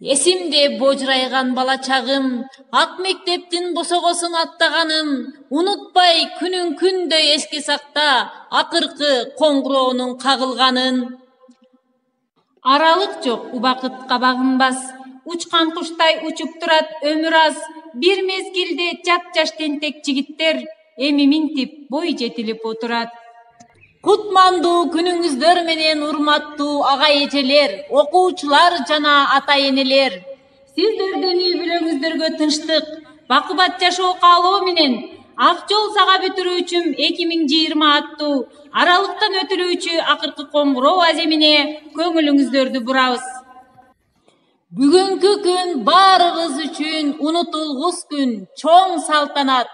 Эсимде божырайган бала чагым, ак мектептин босогосун аттаганым, унутпай күнүн күндөй эске сакта, акыркы коңгуроонун кагылганын. Аралык жок, убакытка багынбас, учкан куштай учуп турат өмүр аз, бир мезгилде жап-жаш тентек жигиттер эми минтип бой жетилип отурат. Кутмандуу күнүңүздөр менен урматтуу ага эжелер, окуучулар жана ата энелер. Сиздердин үй бүлөңүздөргө тынчтык, бакубат жашоо каалоо менен Ак жол сага бүтүрүүчүм 2020 аттуу аралыктан өтүлүүчү акыркы коңгуроо аземине көңүлүңүздөрдү бурабыз. Бүгүнкү күн баарыбыз үчүн унутулгус күн, чоң салтанат.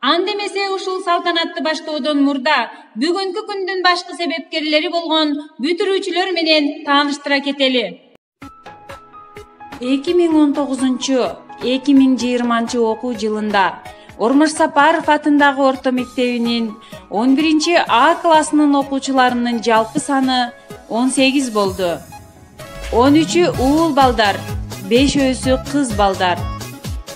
Андемесе ушул салтанатты баштоодон мурда бүгүнкү күндүн башкы себепкерлери болгон бүтүрүүчүлөр менен тааныштыра кетели. 2019-2020 окуу жылында Ормош Сапаров атындагы орто мектебинин 11 А классынын окуучуларынын жалпы саны 18 болду. 13 уул балдар, 5 кыз балдар.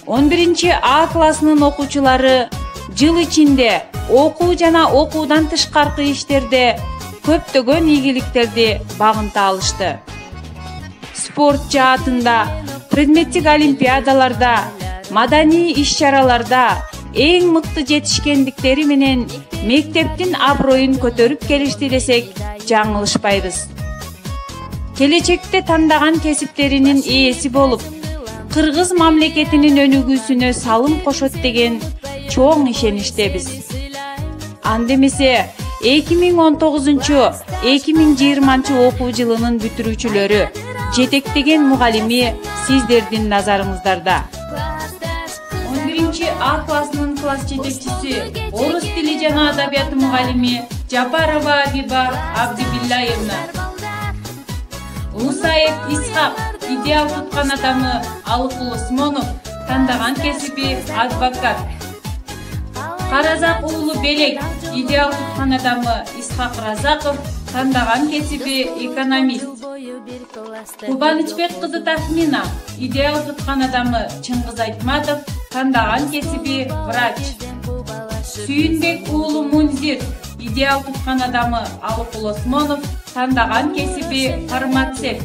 11 А классынын окуучулары жыл ичинде окуу жана окуудан тышкаркы иштерде көптөгөн ийгиликтерди багынта алышты. Спорт жаатында, предметтик олимпиадаларда, маданий иш-чараларда эң мыкты жетишкендиктери менен мектептин аброюн көтөрүп келишти десек, жаңылышпайбыз. Келечекте тандаган кесиптеринин ээси болуп, кыргыз мамлекетинин өнүгүүсүнө салым кошот деген чоң ишеничтебиз. Андемесе 2019-2020 окуу жылынын бүтүрүүчүлөрү, жетектеген мугалими сиздердин назарыңыздарда. 11 А классынын класс жетекчиси, орус тили жана адабияты мугалими Жапарова Абиба Абдибиллаевна. Мусаев Исхак, идеал туткан адамы Алыкул Осмонов, тандаган кесиби адвокат. Каразак уулу Белек, идеал туткан адамы Исхак Разаков, тандаган кесиби экономист. Кубанычбек кызы Тахмина, идеал туткан адамы Чыңгыз Айтматов, тандаган кесиби врач. Сүйүнбек уулу Мунзир, идеал туткан адамы Алыкул Осмонов, тандаган кесиби фармацевт.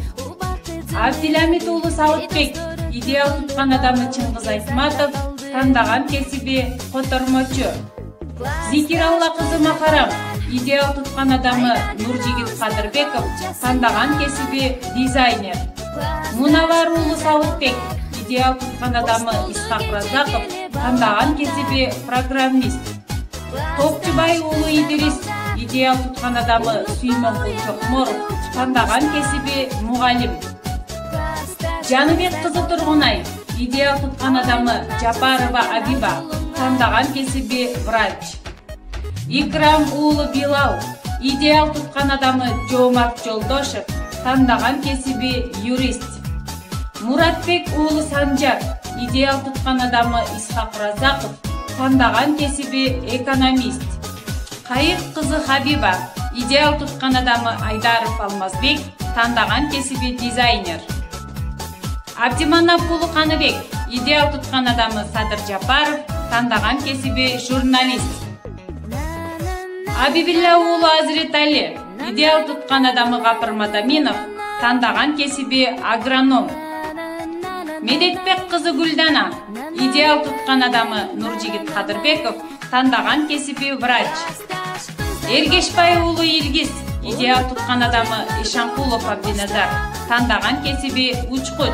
Абдиламит уулу Сауытбек, идеал туткан адамы Чыңгыз Айтматов, тандаган кесиби котормочу. Зикиралла кызы Махарам, идеал туткан адамы Нуржигит Кадырбеков, тандаган кесиби дизайнер. Мунавар уулу Сауытбек, идеал туткан адамы Исхак Разаков, тандаган кесиби программист. Топчубай уулу Идрис, идеал туткан адамы Сүймөнкул Чокморов, тандаган кесиби мугалим. Жаныбек кызы Тургунай, идеал туткан адамы Жапарова Абиба, тандаган кесиби врач. Икрам уулу Билал, идеал туткан адамы Жоомарт Жолдошев, тандаган кесиби юрист. Муратбек уулу Санжар, идеал туткан адамы Исхак Разаков, тандаган кесиби экономист. Кайык кызы Хабиба, идеал туткан адамы Айдаров Алмазбек, тандаган кесиби дизайнер. Абдиманап уулу Каныбек, идеал туткан адамы Садыр Жапаров, тандаган кесиби журналист. Абибилла уулу Азиретали, идеал туткан адамы Гапыр Мадаминов, тандаган кесиби агроном. Медетбек кызы Гүлдана, идеал туткан адамы Нуржигит Кадырбеков, тандаган кесиби врач. Эргешбай уулу Илгиз, идеал туткан адамы Ишанкулов Абдиназар, тандаган кесиби учкуч.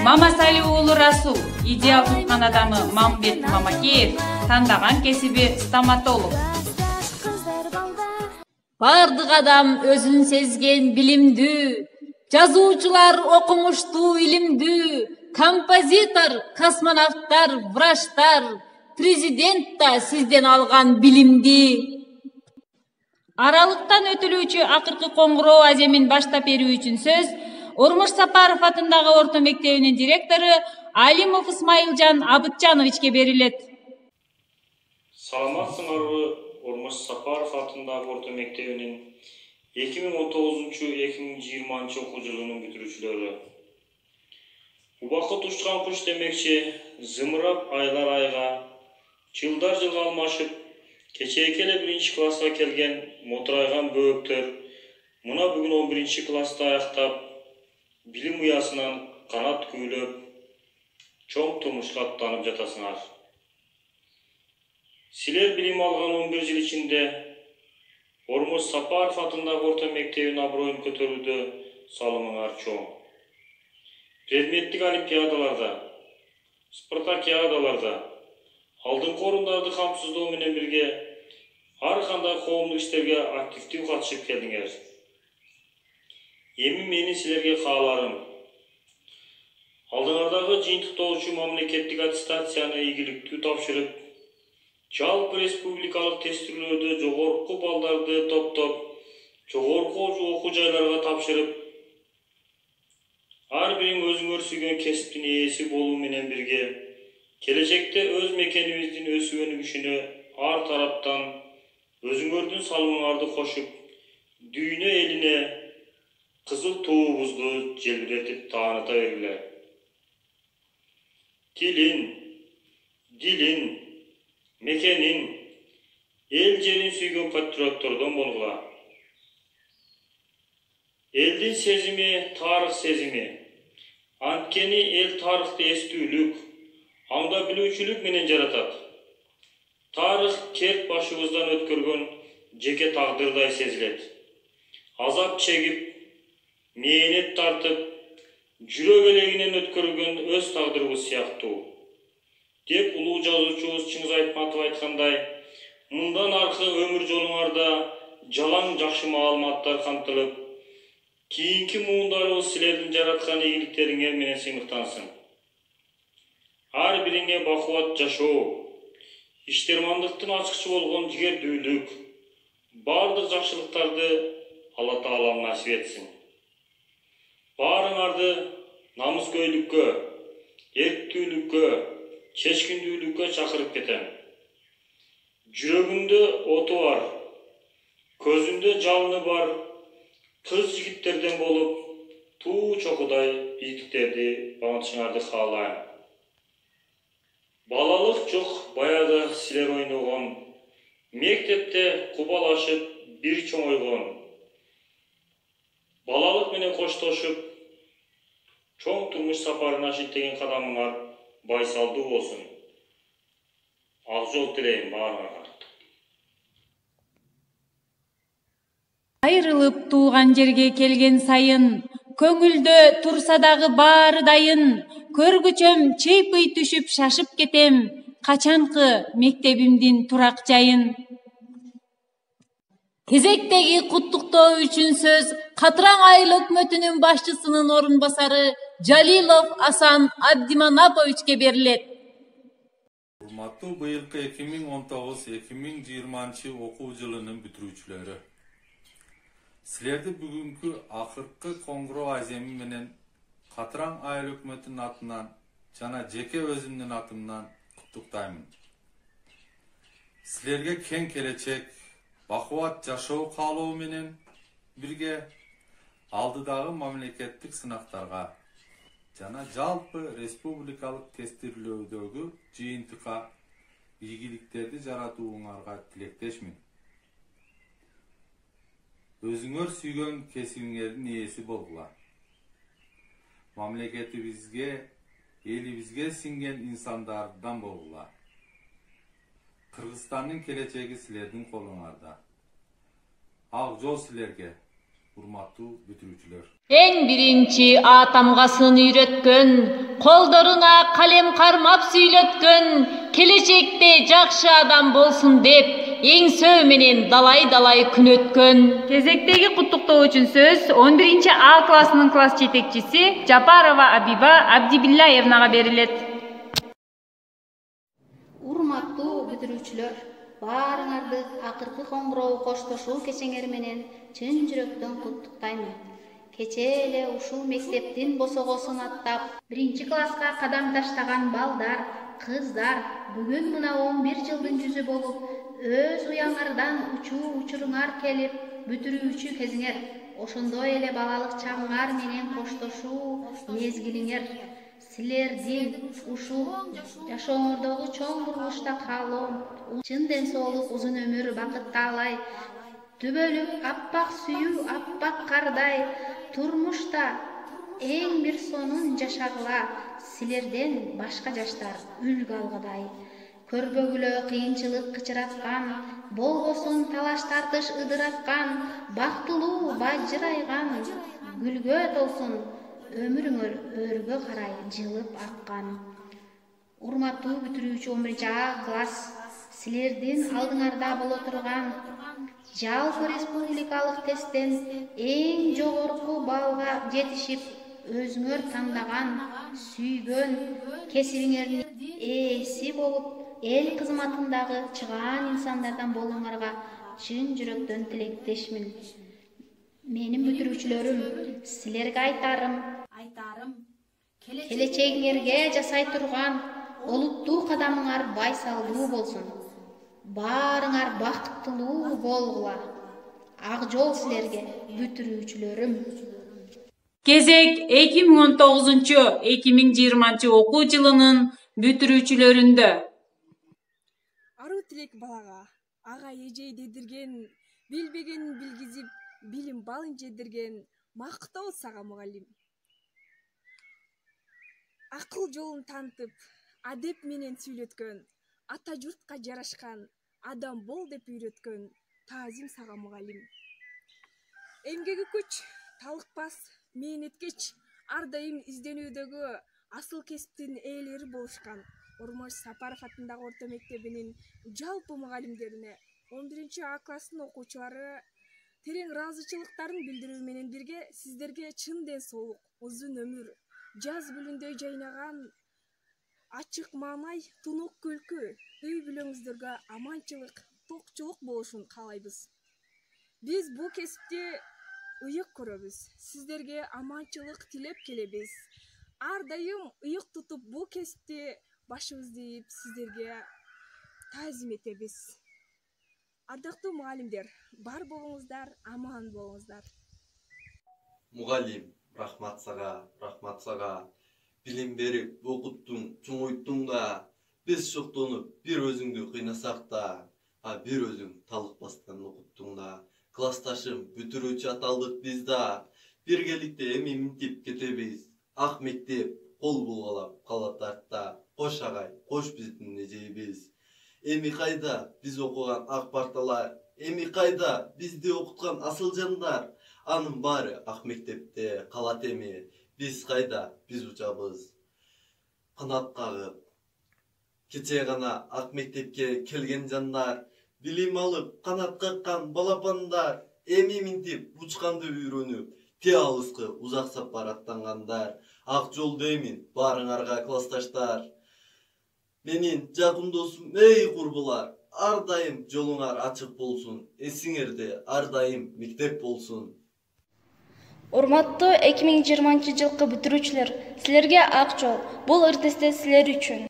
Мамасали уулу Расул, идеал туткан адамы Мамбет Мамакеев, тандаган кесиби стоматолог. Бардык адам өзүн сезген билимдүү, жазуучулар окумуштуу илимдүү, композитор, космонавттар, врачтар, президент да сизден алган билимди. Аралыктан өтүлүүчү акыркы коңгуроо аземин баштап берүү үчүн сөз Ормош Сапаров атындагы орто мектебинин директору Алимов Исмаилжан Абытжановичке берилет. Саламатсыңарбы? Ормош Сапаров атындагы орто мектебинин 2019-2020 окуу жылынын бүтүрүүчүлөрү. Убакыт учкан куш демекчи, зымырап айлар айга, жылдар жылга алмашып, кечээки эле 1-класска келген мотурайган бөөктөр мына бүгүн 11-класста аяктап, билим уясынан канат күйлөп, чоң турмушка аттанып жатасыңар. Силер билим алган 11 жыл ичинде Ормоз Сапаров атындагы орто мектебин аброюн көтөрүүдө салымыңар чоң. Предметтик олимпиадаларда, спартакиадаларда, алдыңкы орундарды камсыздоо менен бирге ар кандай коомдук иштерге активдүү катышып келдиңер. Эми менин силерге кааларым, алдыңардагы жыйынтыктоочу мамлекеттик аттестацияны ийгиликтүү тапшырып, жалпы республикалык тестилөөдө жогорку балдарды топтоп, жогорку окуу жайларга тапшырып, ар бириң өзүңөр сүйгөн кесиптин ээси болуу менен бирге, келечекте өз мекенибиздин өсүү өнүгүшүнө ар тараптан өзүңөрдүн салымыңарды кошуп, дүйнө элине кызыл туубузду желбиретип тааныта бергиле. Тилин, дилин, мекенин, эл жерин сүйгөн патриоттордон болгула. Элдин сезими, тарых сезими. Анткени эл тарыхты эстүүлүк, аңда билүүчүлүк менен жаратат. Тарых керт башыбыздан өткөргөн жеке тагдырдай сезилет. Азап чегип, мээнет тартып, жүрөк элегинен өткөргөн өз тагдырыбыз сыяктуу. Деп улуу жазуучубуз Чыңгыз Айтматов айткандай, мындан аркы өмүр жолуңарда жалаң жакшы маалыматтар камтылып, кийинки муундарыбыз силердин жараткан ийгиликтериңер менен сыймыктансын. Ар бириңе бакубат жашоо, иштермандыктын ачкычы болгон жигердүүлүк, бардык жакшылыктарды Алла Таалам насип этсин. Баарыңарды намыскөйлүккө, эрктүүлүккө, чечкиндүүлүккө чакырып кетем. Жүрөгүндө оту бар, көзүндө жалыны бар, кыз жигиттерден болуп, туу чокудай бийликтерди багынтышыңарды каалайм. Балалык жок баягы силер ойногон, мектепте кубалашып бир чоңойгон, балалык менен коштошуп, чоң турмуш сапарына шилтеген кадамыңар байсалдуу болсун. Ак жол тилейм баарыңарга. Айрылып тууган жерге келген сайын, көңүлдө турса дагы баары дайын, көргүчөм чыйпый түшүп шашып кетем, качанкы мектебимдин турак жайын. Кезектеги куттуктоо үчүн сөз Катраң айыл өкмөтүнүн башчысынын орун басары Жалилов Асан Абдиманаповичке берилет. Урматтуу быйылкы 2019-2020 окуу жылынын бүтүрүүчүлөрү. Силерди бүгүнкү акыркы коңгуроо аземи менен Катраң айыл өкмөтүнүн атынан жана жеке өзүмдүн атымдан куттуктаймын. Силерге кең келечек, бакубат жашоо каалоо менен бирге алдыдагы мамлекеттик сынактарга жана жалпы республикалык тестирлөөдөгү жыйынтыкка ийгиликтерди жаратууңарга тилектешмин. Өзүңөр сүйгөн кесибиңердин ээси болгула. Мамлекетибизге, элибизге сиңген инсандардан болгула. Кыргызстандын келечеги силердин колуңарда. Ак жол силерге, урматтуу бүтүрүүчүлөр. Эң биринчи А тамгасын үйрөткөн, колдоруна калем кармап сүйлөткөн, келечекте жакшы адам болсун деп, эңсөө менен далай күн өткөн. Кезектеги куттуктоо үчүн сөз 11 А классынын класс жетекчиси Жапарова Абиба Абдибилляевнага берилет. Урматтуу бүтүрүүчүлөр, баарыңарды акыркы коңгуроо коштошуу кечеңер менен чын жүрөктөн куттуктайм. Кечээ эле ушул мектептин босогосун аттап, 1 класска кадам таштаган балдар, кыздар бүгүн мына 11 жылдын жүзү болуп, өз уяңардан учуруңар келип, бүтүрүүчү кезиңер, ошондой эле балалык чагыңар менен коштошуу мезгилиңер. силердин ушул жашооңордогу чоң бурулушта калуу, чын ден соолук, узун өмүр, бакыт таалай, түбөлүк аппак сүйүү, аппак кардай турмушта эң бир сонун жашагыла, силерден башка жаштар үлгү алгыдай. Көрбөгүлө кыйынчылык кычыраткан, болбосун талаш тартыш ыдыраткан, бактылуу бажырайган, гүлгө толсун өмүрүңөр өргө карай жылып аккан. Урматтуу бүтүрүүчү 11 класс, силердин алдыңарда боло турган жалпы республикалык тесттен эң жогорку баллга жетишип, өзүңөр тандаган, сүйгөн кесибиңердин ээси болуп, эл кызматындагы чыгаан инсандардан болууңарга чын жүрөктөн тилектешмин. Менин бүтүрүүчүлөрүм, силерге айтарым, келечегиңерге жасай турган олуттуу кадамыңар байсалдуу болсун. Баарыңар бактылуу болгула. Ак жол силерге, бүтүрүүчүлөрүм. Кезек 2019-2020 окуу жылынын бүтүрүүчүлөрүндө. Аруу тилек балага, ага эжей дедирген, билбегенин билгизип, билим балын жедирген, мактоо сага мугалим. Акыл жолун тантып, адеп менен сүйлөткөн, ата журтка жарашкан, адам бол деп үйрөткөн, таазим сага мугалим. Эмгеги күч, талыкпас, мээнеткеч, ар дайым изденүүдөгү асыл кесиптин ээлери болушкан Ормош Сапаров атындагы орто мектебинин жалпы мугалимдерине 11 класстын окуучулары терең ыраазычылыктарын билдирүү менен бирге сиздерге чын ден соолук, узун өмүр, жаз гүлүндөй жайнаган ачык маанай, тунук күлкү, үй бүлөңүздөргө аманчылык, токчулук болушун каалайбыз. Биз бул кесипти ыйык көрөбүз. Сиздерге аманчылык тилеп келебиз. Ар дайым ыйык тутуп бул кесипти башыбызды ийип сиздерге таазим этебиз. Ардактуу мугалимдер, бар болуңуздар, аман болуңуздар. Мугалим, рахмат сага. Билим берип, окуттуң, чоңойттуң да, биз шоктонуп, бир өзүңдү кыйнасак да, бир өзүң талыкпастан окуттуң да. Классташым, бүтүрүүчү аталдык биз да, биргеликте эми минтип кетебиз. Ак мектеп, кол булгалап, калат артта, кош агай, кош биздин эжейбиз. Эми кайда биз окуган ак парталар, эми кайда бизди окуткан асыл жандар, анын баары ак мектепте калат эми. Биз кайда, биз учабыз. Канат кагып, кече гана ак мектепке келген жандар, билим алып, канат каккан балапандар, эми минтип, учканды үйрөнүп, те алыскы узак сапар аттангандар. Ак жол деймин баарыңарга классташтар. Менин жакын досум, эй курбулар, ар дайым жолуңар ачык болсун, эсиңерде ар дайым мектеп болсун. Урматтуу 2020 жылкы бүтүрүүчүлөр, силерге ак жол. Бул ыртесте силер үчүн.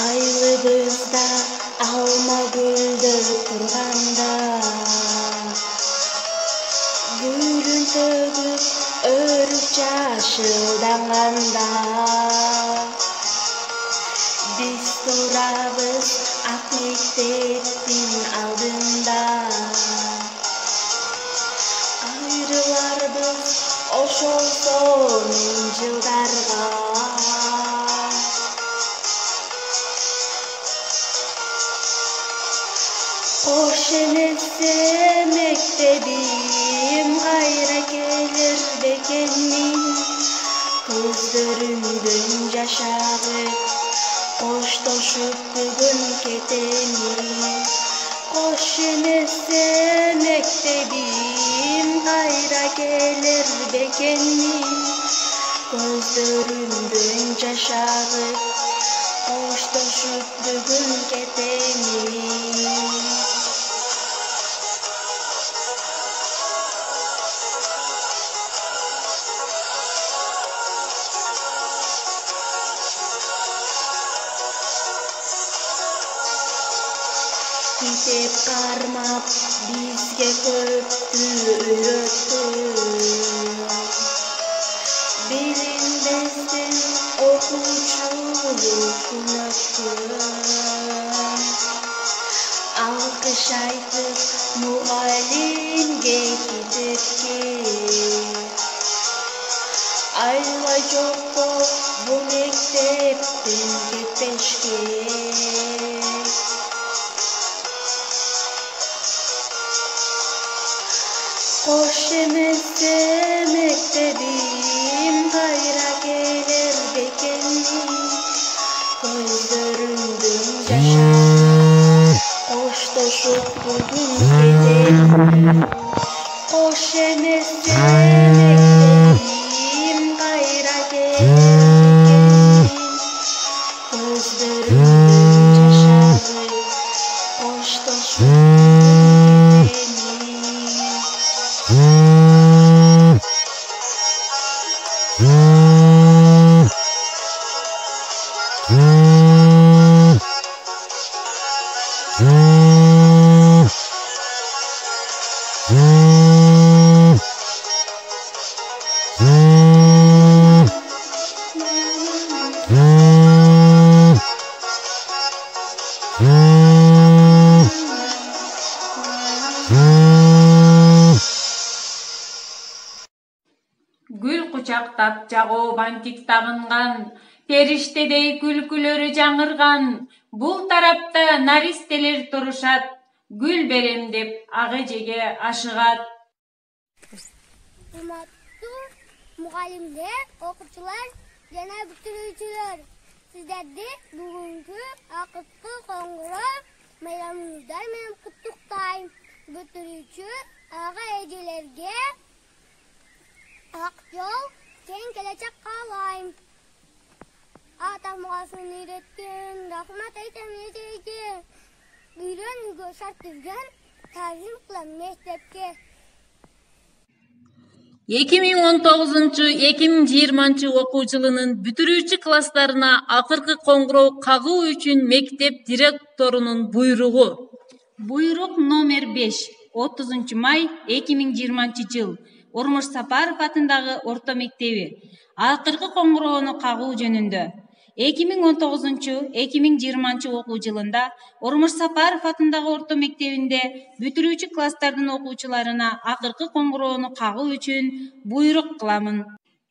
Айлыбызда алма гүлдөп турганда, гүлүн төгүп өрүп жашылданганда, биз турабыз ак мектептин алдында. Айрыларбыз ошол сонун жылдарга, кош эмесе мектебим кайра келер бекенмин. Көздөрүмдөн жаш агып, коштошуп бүгүн кетемин. Koş emese mektebim kayra gelir bekenim. Gözlerimden yaş ağıp hoşlaşıp bugün keteyim. Kitap karmak bizge köptü öğretti. Bilinmezden okuçuluk unattı. Alkış aytıp muallimge kitapke. Ayla çok bu mektepten ketpeşke. Koş emese mektebim kayra gelir bekenim. Gözlerimden yaş ağıp hoşlaşıp bugün keteyim. Koş emese mektebim kayra gelir bekenim. Gözlerimden yaş ağıp hoşlaşıp bugün keteyim. Gül kucактап жагуу бантик тагынган, периштедей күлкүлөрү жаңырган. Бул тарапта наристелер турушат, гүл берем деп ак эжеге ашыгат. Урматтуу мугалимдер, окуучулар жана бүтүрүүчүлөр, сиздерди бүгүнкү акыркы коңгуроо майрамыңыздар менен куттуктайм. Бүтүрүүчү ага эжелерге ак жол, кең келечек каалайм. Ата мугасын үйрөткөн, рахмат айтам эжеге. Үйрөнүүгө шарт түзгөн, таазим кылам мектепке. 2019-2020 окуу жылынын бүтүрүүчү класстарына акыркы коңгуроо кагуу үчүн мектеп директорунун буйругу. Буйрук номер 5, 30 май 2020 жыл. Ормуш Сапаров атындагы орто мектеби акыркы коңгуроону кагуу жөнүндө. 2019-2020 окуу жылында Ормуш Сапаров атындагы орто мектебинде бүтүрүүчү класстардын окуучуларына акыркы коңгуроону кагуу үчүн буйрук кыламын.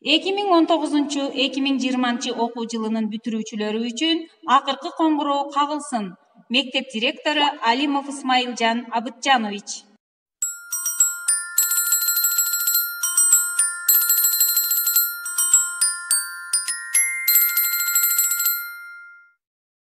2019-2020 окуу жылынын бүтүрүүчүлөрү үчүн акыркы коңгуроо кагылсын. Мектеп директору Алимов Исмаилжан Абытжанович.